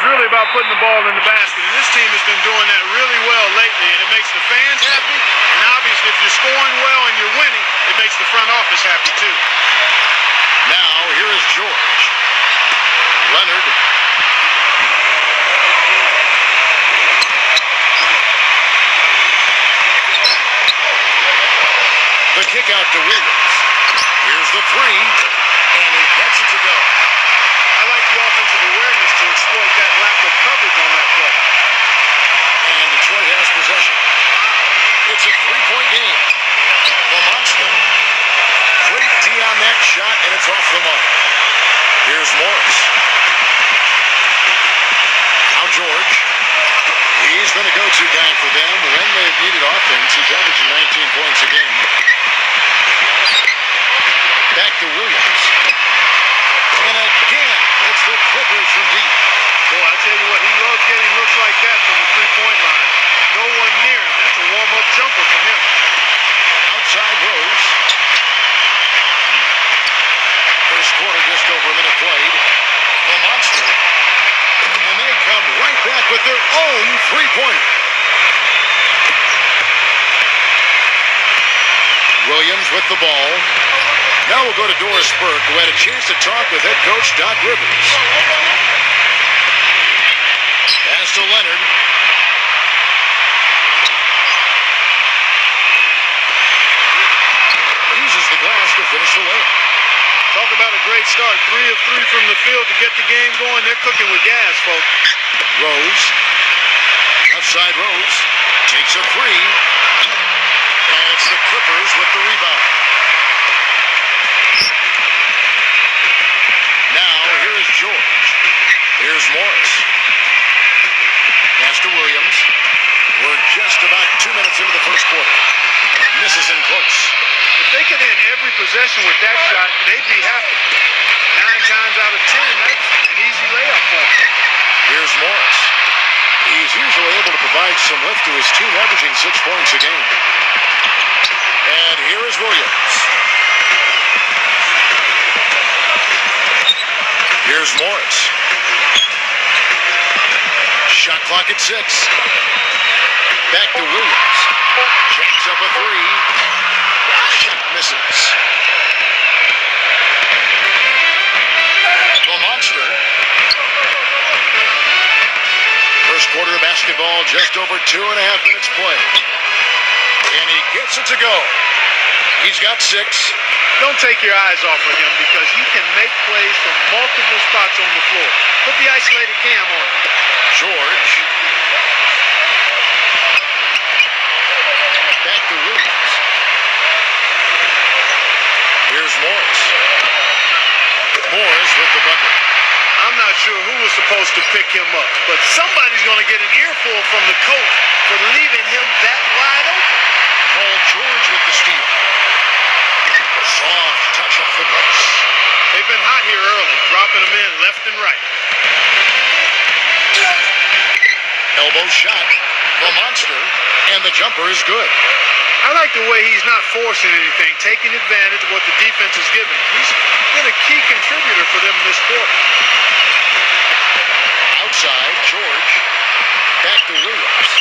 really about putting the ball in the basket, and this team has been doing that really well lately, and it makes the fans happy, and obviously if you're scoring well and you're winning, it makes the front office happy too. Now, here is George. Leonard. The kick out to Williams. Here's the three, and he gets it to go. I like the offensive awareness to exploit that lack of coverage on that play. And Detroit has possession. It's a three-point game. The Monster. Great D on that shot, and it's off the mark. Here's Morris. Now George. He's been a go-to guy for them when they've needed offense. He's averaging 19 points a game. Back to Williams. And again, it's the Clippers from deep. Boy, I tell you what, he loves getting looks like that from the three-point line. No one near him. That's a warm-up jumper for him. Outside Rose. First quarter, just over a minute played. The Monster. And they come right back with their own three-pointer. Williams with the ball. Now we'll go to Doris Burke, who had a chance to talk with head coach Doc Rivers. Pass to Leonard. Uses the glass to finish the layup. Talk about a great start. 3 of 3 from the field to get the game going. They're cooking with gas, folks. Rose. Left side Rose. Takes a three. And it's the Clippers with the rebound. Now, here is George. Here's Morris. Pass to Williams. We're just about 2 minutes into the first quarter. Misses in close. If they could end every possession with that shot, they'd be happy. 9 times out of 10, that's an easy layup for them. Here's Morris. He's usually able to provide some lift to his team, averaging 6 points a game. And here is Williams. Here's Morris. Shot clock at 6. Back to Williams. Jacks up a three. Shot misses. The Monster. First quarter of basketball, just over 2.5 minutes played. And he gets it to go. He's got 6. Don't take your eyes off of him because he can make plays from multiple spots on the floor. Put the isolated cam on him. George. Back to Williams. Here's Morris. Morris with the bucket. I'm not sure who was supposed to pick him up, but somebody's going to get an earful from the coach for leaving him that wide open. Paul George with the steal. Soft touch off the glass. They've been hot here early, dropping them in left and right. Elbow shot. The Monster. And the jumper is good. I like the way he's not forcing anything, taking advantage of what the defense is giving. He's been a key contributor for them this quarter. Outside, George. Back to Williams.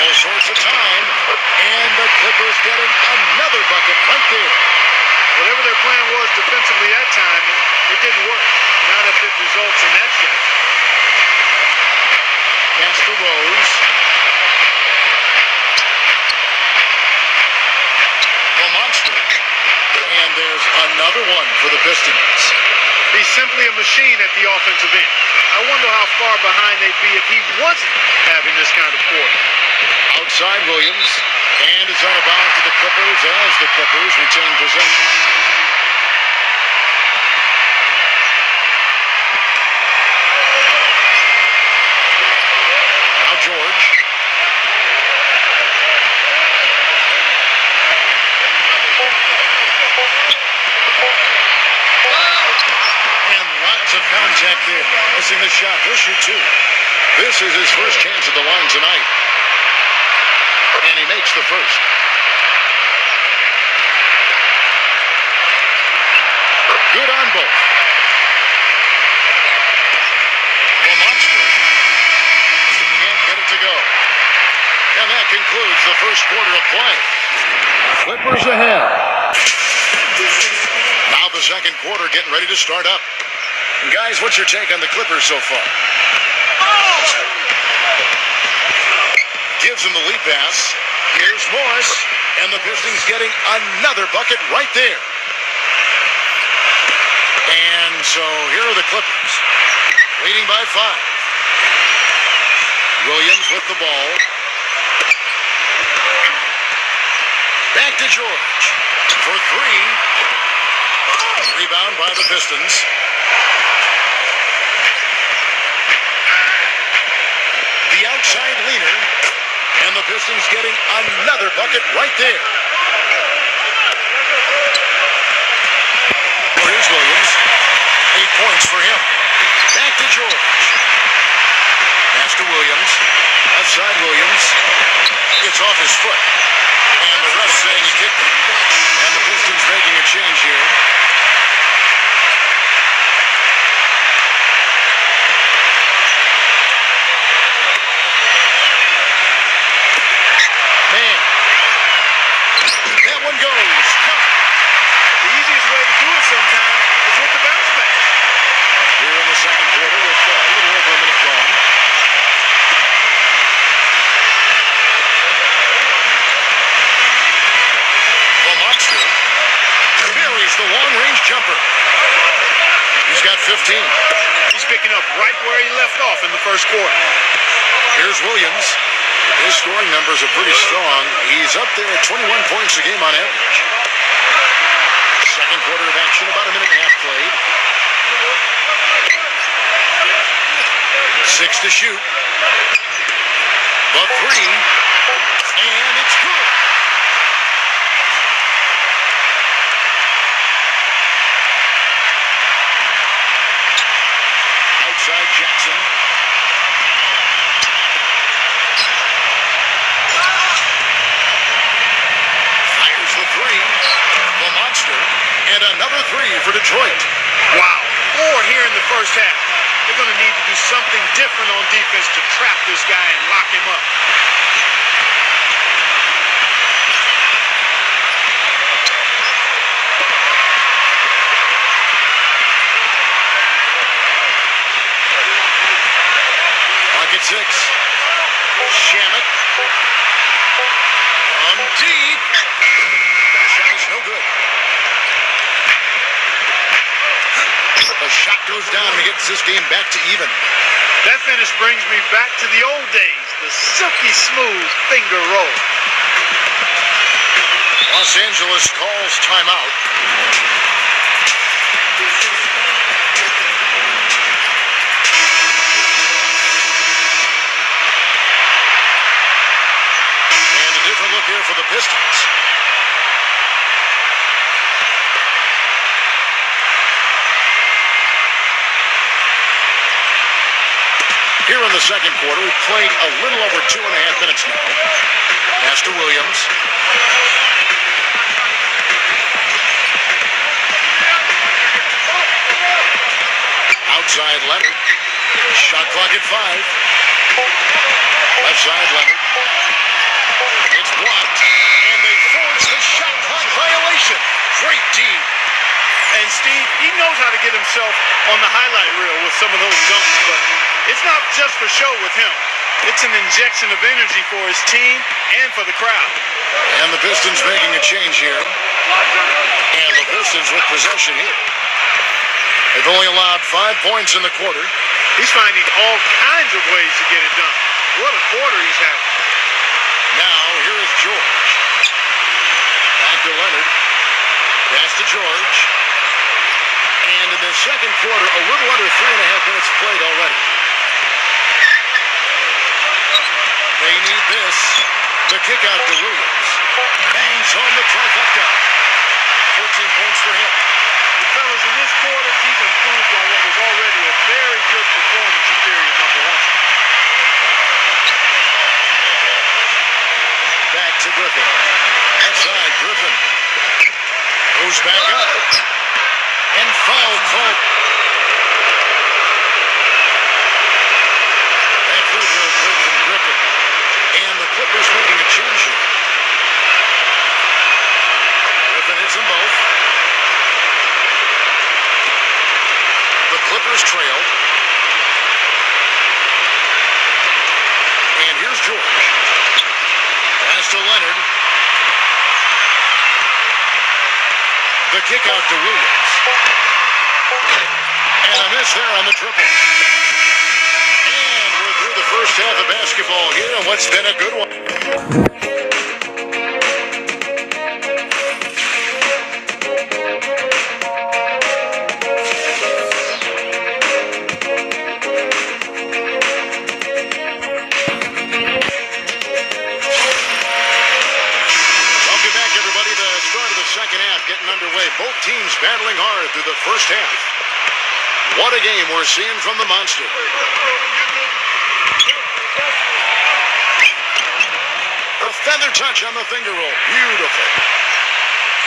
All sorts of time. And the Clippers getting another bucket right there. Whatever their plan was defensively that time, it didn't work. Not if it results in that shot. Pass to Rose. The Monster. And there's another one for the Pistons. He's simply a machine at the offensive end. I wonder how far behind they'd be if he wasn't having this kind of quarter. Outside Williams. And it's out of bounds to the Clippers as the Clippers retain possession. Now George. And lots of contact there. Missing the shot. He'll shoot 2. This is his first chance at the line tonight. And he makes the first. Good on both. And that concludes the first quarter of play. Clippers ahead. Now the second quarter getting ready to start up. And guys, what's your take on the Clippers so far? Gives him the lead pass. Here's Morris. And the Pistons getting another bucket right there. And so here are the Clippers. Leading by 5. Williams with the ball. Back to George for 3. Rebound by the Pistons. The outside leaner. And the Pistons getting another bucket right there. Well, here's Williams. 8 points for him. Back to George. Pass to Williams. Left side Williams. It's off his foot. And the ref saying he kicked it. And the Pistons making a change here. Man. That one goes. The easiest way to do it sometimes is with the bounce pass. Here in the second quarter with a little over a minute gone. The monster buries the long-range jumper. He's got 15. He's picking up right where he left off in the first quarter. Here's Williams. His scoring numbers are pretty strong. He's up there at 21 points a game on average. Second quarter of action, about a minute and a half played. 6 to shoot. The 3. And it's good. Outside Jackson. Fires the 3. The monster. And another 3 for Detroit. Wow. 4 here in the first half. They're going to need to do something different on defense to trap this guy and lock him up. Pocket 6. Shamet. From deep. That shot is no good. The shot goes down and gets this game back to even. That finish brings me back to the old days, the silky smooth finger roll. Los Angeles calls timeout. And a different look here for the Pistons. Here in the second quarter, we've played a little over 2.5 minutes now. Pass to Williams. Outside Leonard. Shot clock at 5. Left side Leonard. It's blocked. And they force the shot clock violation. Great D. And Steve, he knows how to get himself on the highlight reel with some of those dunks, but it's not just for show with him. It's an injection of energy for his team and for the crowd. And the Pistons making a change here. And the Pistons with possession here. They've only allowed 5 points in the quarter. He's finding all kinds of ways to get it done. What a quarter he's having. Now, here is George. Back to Leonard. Pass to George. And in the second quarter, a little under 3.5 minutes played already. They need this. The kick out to Williams. Bangs home the trifecta. 14 points for him. And fellas, in this quarter, he's improved on what was already a very good performance in period number 1. Back to Griffin. Outside, Griffin. Goes back up. And foul call. That free throw good from Griffin. And the Clippers The Clippers trail. And here's George. Pass to Leonard. The kick out to Williams. And a miss there on the triple. And we're through the first half of basketball here on what's been a good one. Second half getting underway. Both teams battling hard through the first half. What a game we're seeing from the Monster. A feather touch on the finger roll. Beautiful.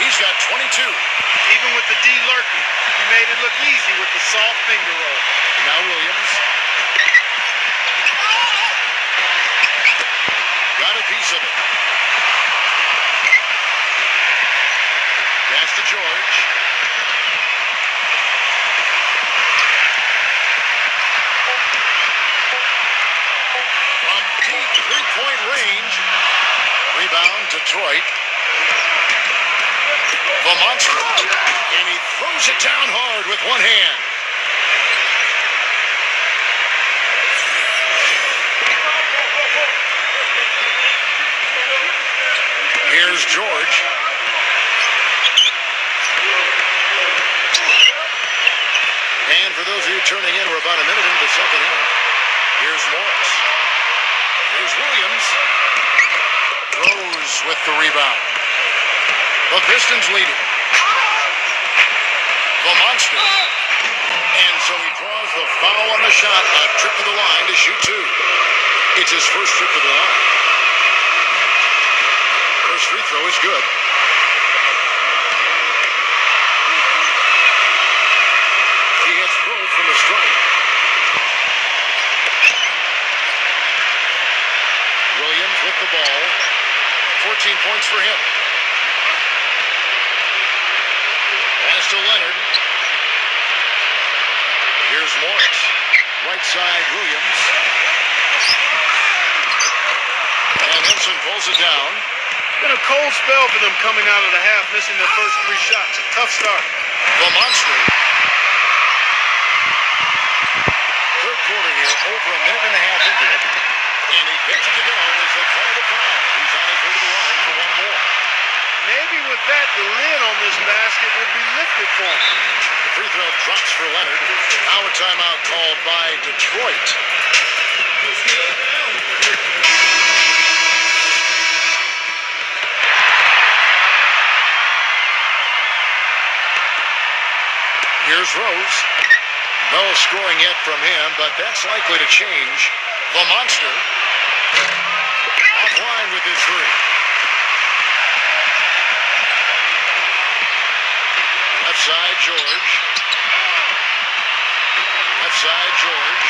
He's got 22. Even with the D lurking, he made it look easy with the soft finger roll. Now Williams. Got a piece of it. Pass to George. From deep three-point range. Rebound, Detroit. The Monster. And he throws it down hard with one hand. Here's George. And for those of you turning in, we're about a minute into the second half. Here's Morris. Here's Williams. Rose with the rebound. The Pistons leading. The Monster. And so he draws the foul on the shot. A trip to the line to shoot two. It's his first trip to the line. First free throw is good. He hits both from the strike. Williams with the ball. 14 points for him. Pass to Leonard. Here's Morris. Right side, Williams. And Henson pulls it down. It's been a cold spell for them coming out of the half, missing their first three shots. A tough start. The Monster. Third quarter here, over a minute and a half into it. And he gets it to go as they call the foul. He's on his way to the line for one more. Maybe with that, the lid on this basket would be lifted for him. The free throw drops for Leonard. Now a timeout called by Detroit. Here's Rose. No scoring yet from him, but that's likely to change. The Monster offline with his three. Left side, George. Left side, George.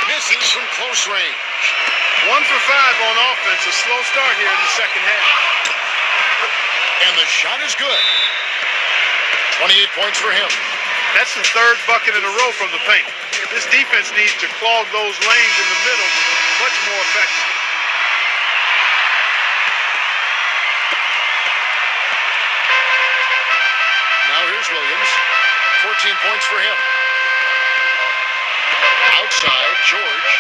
Misses from close range. 1 for 5 on offense. A slow start here in the second half. And the shot is good. 28 points for him. That's the third bucket in a row from the paint. This defense needs to clog those lanes in the middle much more effectively. Now here's Williams. 14 points for him. Outside, George.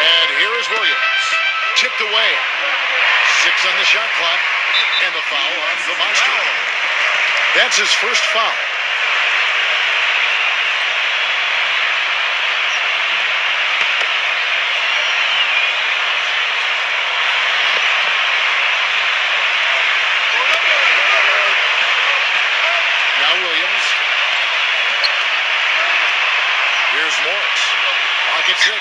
And here is Williams. Tipped away. 6 on the shot clock. And the foul on the Monster. That's his first foul. Now Williams. Here's Morris. Pocket 6.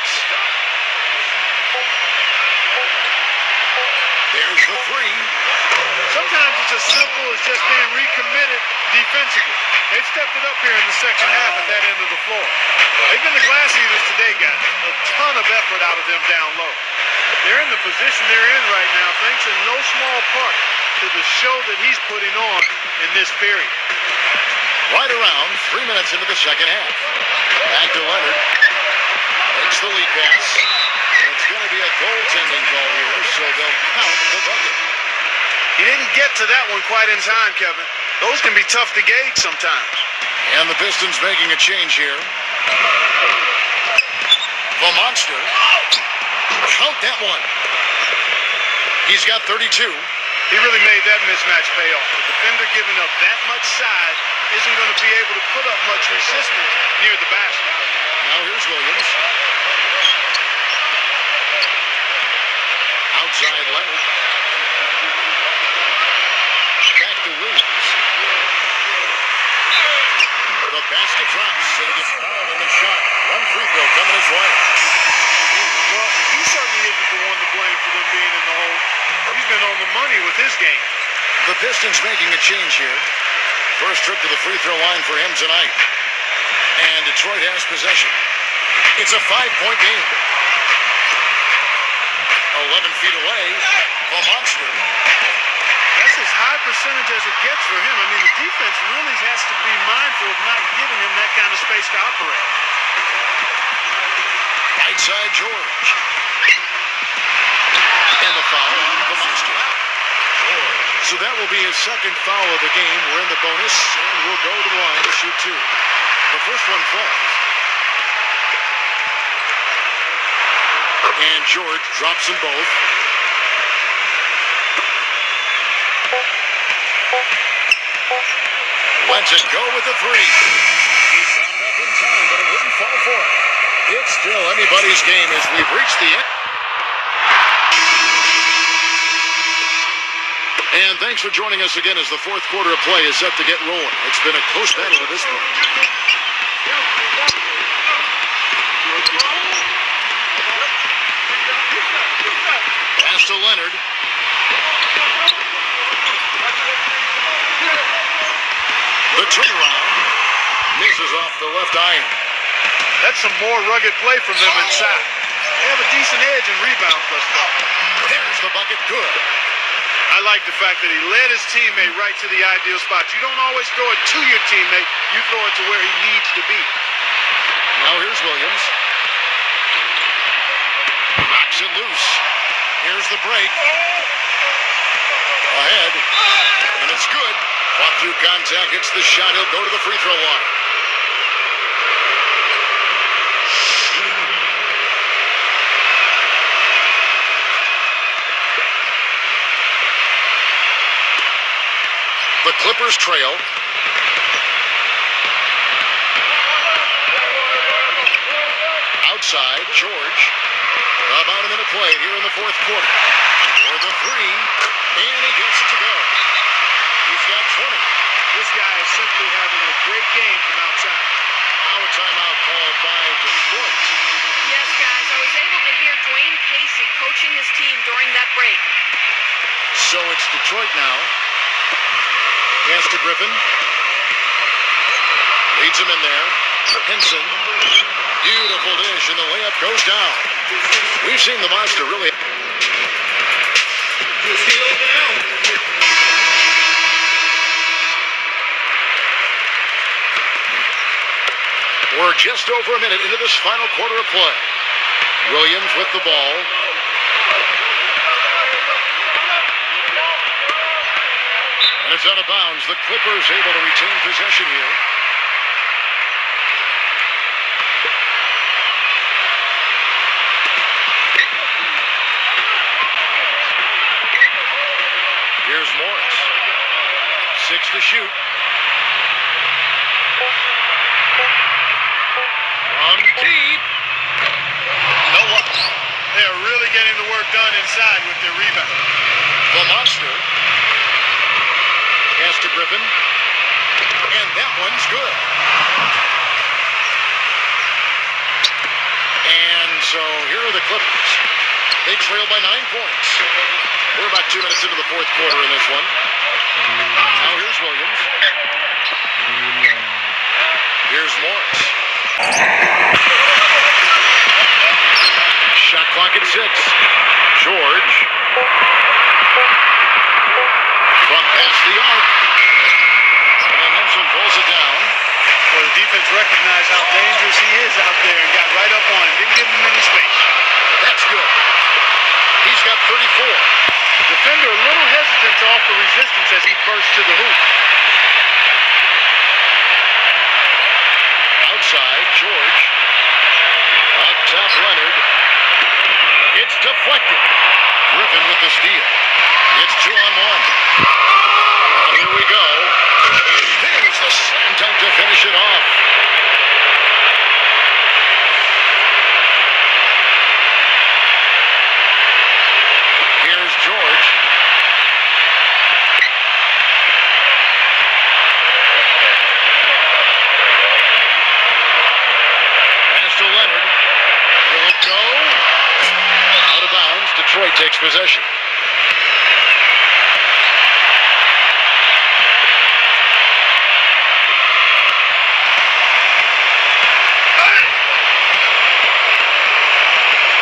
There's the three. Sometimes it's as simple as just being recommitted defensively. They've stepped it up here in the second half at that end of the floor. They've been the glass eaters today, guys. A ton of effort out of them down low. They're in the position they're in right now, thanks in no small part to the show that he's putting on in this period. Right around 3 minutes into the second half. Back to Leonard. Makes the lead pass. And it's going to be a goaltending call here, so they'll count the bucket. He didn't get to that one quite in time, Kevin. Those can be tough to gauge sometimes. And the Pistons making a change here. The monster. Count that one. He's got 32. He really made that mismatch pay off. The defender giving up that much size isn't going to be able to put up much resistance near the basket. Now here's Williams. Outside Leonard. Back to Williams. The basket drops, and he gets fouled on the shot. One free throw coming his way. Well, he certainly isn't the one to blame for them being in the hole. He's been on the money with his game. The Pistons making a change here. First trip to the free throw line for him tonight. And Detroit has possession. It's a 5-point game. 11 feet away. The monster. That's as high percentage as it gets for him. I mean, the defense really has to be mindful of not giving him that kind of space to operate. Right side George. And the foul on the monster. So that will be his second foul of the game. We're in the bonus, and we'll go to the line to shoot two. The first one falls. And George drops them both. Lets it go with the three. He found up in time, but it wouldn't fall for him. It's still anybody's game as we've reached the end. And thanks for joining us again as the fourth quarter of play is set to get rolling. It's been a close battle at this point. Pass to Leonard. The turnaround misses off the left iron. That's some more rugged play from them inside. They have a decent edge in rebounds thus far. There's the bucket. Good. I like the fact that he led his teammate right to the ideal spot. You don't always throw it to your teammate. You throw it to where he needs to be. Now here's Williams. Knocks it loose. Here's the break. Ahead. And it's good. Fought through contact. Hits the shot. He'll go to the free throw line. The Clippers trail. Outside, George. About a minute played here in the fourth quarter. For the three, and he gets it to go. He's got 20. This guy is simply having a great game from outside. Now a timeout called by Detroit. Yes, guys, I was able to hear Dwayne Casey coaching his team during that break. So it's Detroit now. Pass to Griffin. Leads him in there. Henson. Beautiful dish, and the layup goes down. We've seen the monster really. We're just over a minute into this final quarter of play. Williams with the ball. And it's out of bounds. The Clippers able to retain possession here. Here's Morris. 6 to shoot. From deep. No luck. They are really getting the work done inside with their rebound. The monster. Pass to Griffin. And that one's good. And so here are the Clippers. They trail by 9 points. We're about 2 minutes into the fourth quarter in this one. Now here's Williams. Here's Morris. Shot clock at 6. George. defense recognized how dangerous he is out there and got right up on him. Didn't give him any space. That's good. He's got 34. Defender a little hesitant to offer resistance as he burst to the hoop. Outside, George. Up top, Leonard. It's deflected. Griffin with the steal. It's 2-on-1. And here we go. There's the slam dunk to finish it off. Here's George. Pass to Leonard. Will it go? Out of bounds. Detroit takes possession.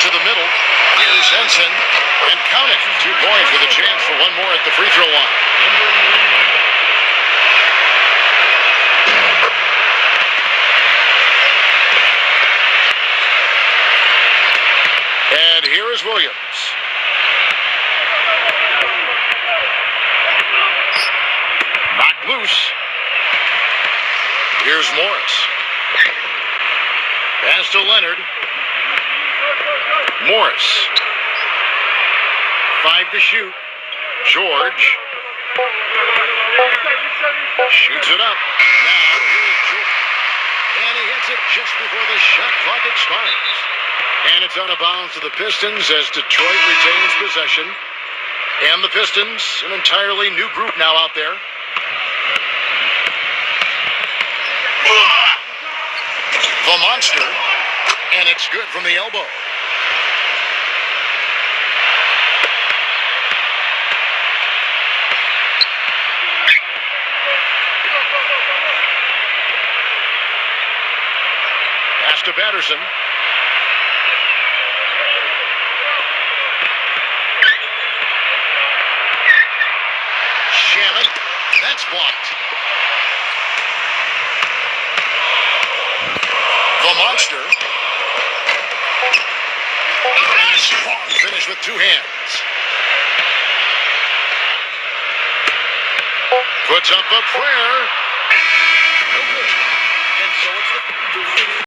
To the middle. Here's Henson. And count it. 2 points with a chance for one more at the free throw line. And here is Williams. Knocked loose. Here's Morris. Pass to Leonard. Morris. 5 to shoot. George. Shoots it up. Now here's George. And he hits it just before the shot clock expires. And it's out of bounds to the Pistons as Detroit retains possession. And the Pistons, an entirely new group now out there. The monster. And it's good from the elbow. Pass to Patterson. Shannon. That's blocked. The monster. And a strong finish with 2 hands. Puts up a prayer.